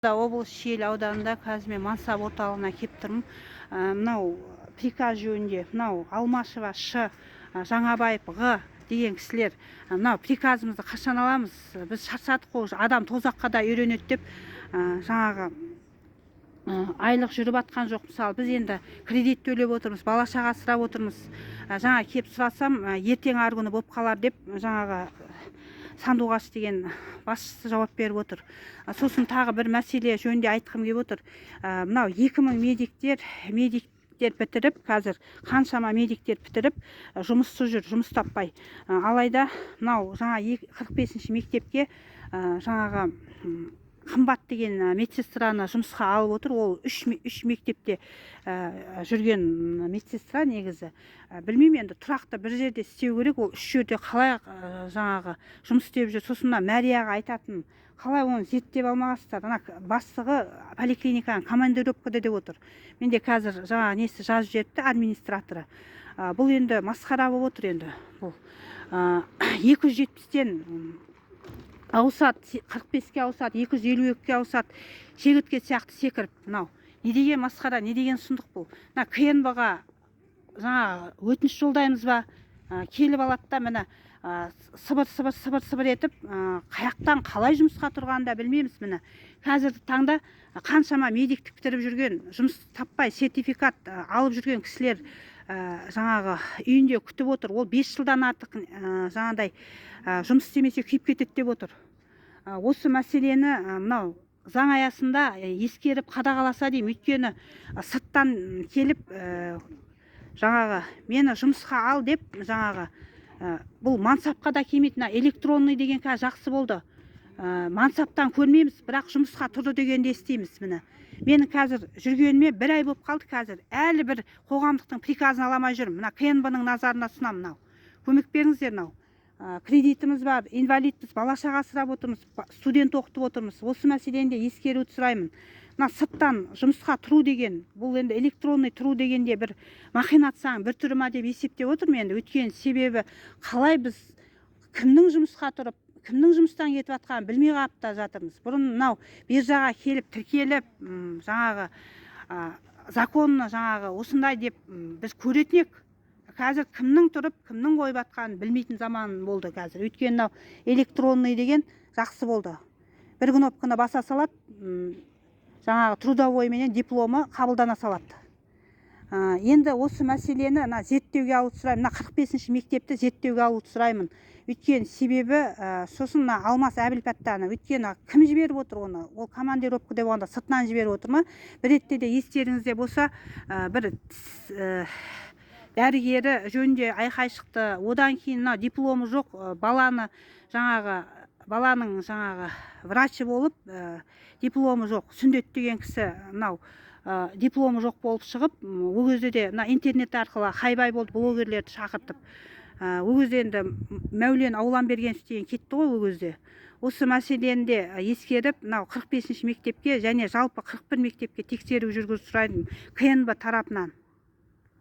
Облыс Шиелі ауданында қазір мен Мансап орталығына келіп тұрмын. Мынау приказ жөнінде, мынау Алмашева Ш, Жаңабаев Г деген кісілер мынау приказымызды қашан аламыз? Біз шаршадық қой, адам тозаққа да үйренеді деп жаңағы айлық жүріп атқан жоқ. Мысалы біз енді кредит төлеп отырмыз, бала шаға асырап отырмыз. Жаңа келіп сұрасам, ертең арғы күні болып қалар деп жаңағы Сандуғаш деген басшысы жауап беріп отыр. Сосын тағы бір мәселе жөнінде айтқым келіп отыр. Мынау 2000 медиктер бітіріп, қазір қаншама медиктер бітіріп, жұмыссыз жүр, жұмыс таппай. Алайда мынау жаңа 45-ші мектепке жаңағы қымбат деген медсестраны жұмысқа алып отыр. Ол үш мектепте жүрген медсестра негізі. Білмеймін, енді тұрақты бір жерде істеу керек. Ол үш жерде қалай жаңағы жұмыс істеп жүр. Сосын Мәрияға айтатын, қалай оны зерттеп алмағансыздар? Ана бастығы поликлиниканың командировкада деп отыр. Менде қазір жаңа несі жазып жіберіпті, администраторы. Бұл енді масқара болып отыр енді. Бұл 270-тен ауысады, 45-ке ауысады, 252-ке ауысады, шегіртке сияқты секіріп. Мынау не деген масқара, не деген сұмдық бұл? Мына КНБ-ға жаңа өтініш жолдаймыз ба, келіп алады да, міне сыбыр етіп, қаяқтан қалай жұмысқа тұрғанын да білмейміз. Міне қазіргі таңда қаншама медиктік бітіріп жүрген, жұмыс таппай сертификат алып жүрген кісілер жаңағы үйінде күтіп отыр. Ол 5 жылдан артық жаңағыдай жұмыс істемесе күйіп кетеді деп отыр. Осы мәселені мынау заң аясында ескеріп қадағаласа деймін. Өйткені сырттан келіп жаңағы мені жұмысқа ал деп жаңағы бұл мансапқа да келмейді. Электронный деген қазір жақсы болды. Мансаптан көрмейміз, бірақ жұмысқа тұрды дегенде естиміз. Міне менің қазір жүргеніме 1 ай болып қалды. Қазір әлі бір қоғамдықтың приказын аламай жүрмін. Мына КНБ-ның назарына ұсынамын. Мынау көмек беріңіздер. Мынау кредитіміз бар, инвалидпіз, бала шаға асырап отырмыз, студент оқытып отырмыз. Осы мәселені де ескеруді сұраймын. Мына сырттан жұмысқа тұру деген, бұл енді электронный тұру дегенде бір махинацияның бір түрі ма деп есептеп отырмын енді. Өйткені себебі қалай біз кімнің жұмысқа тұрып, кімнің жұмыстан кетіп жатқанын білмей қалып та жатырмыз. Бұрын мынау биржаға келіп тіркеліп, жаңағы законны жаңағы осындай деп біз көретін едік. Қазір кімнің тұрып, кімнің қойып жатқанын білмейтін заман болды қазір. Өйткені мынау электронный деген жақсы болды. Бір кнопканы баса салады, жаңағы трудовой менен дипломы қабылдана салады. Енді осы мәселені зерттеуге алуды сұраймын. Мына 45-ші мектепті зерттеуге алуды сұраймын. Өйткені себебі сосын Алмас Әбілпаттаны, өйткені кім жіберіп отыр оны? Ол командировка деп болғанда сыртынан жіберіп отыр ма? Бір ретте де естеріңізде болса, бір дәрігері жөнінде айқай шықты. Одан кейін дипломы жоқ, баланың жаңағы врачы болып, дипломы жоқ. Сүндет деген кісі мынау дипломы жоқ болып шығып, ол кезде де интернет арқылы хайбай болды блогерлерді шақыртып. Ол кезде енді Мәулен Ауланбергенов деген кетті ғой ол кезде. Осы мәселені де ескеріп, мынау 45-ші мектепке және жалпы 41 мектепке тексеру жүргізуді сұраймын КНБ тарапынан.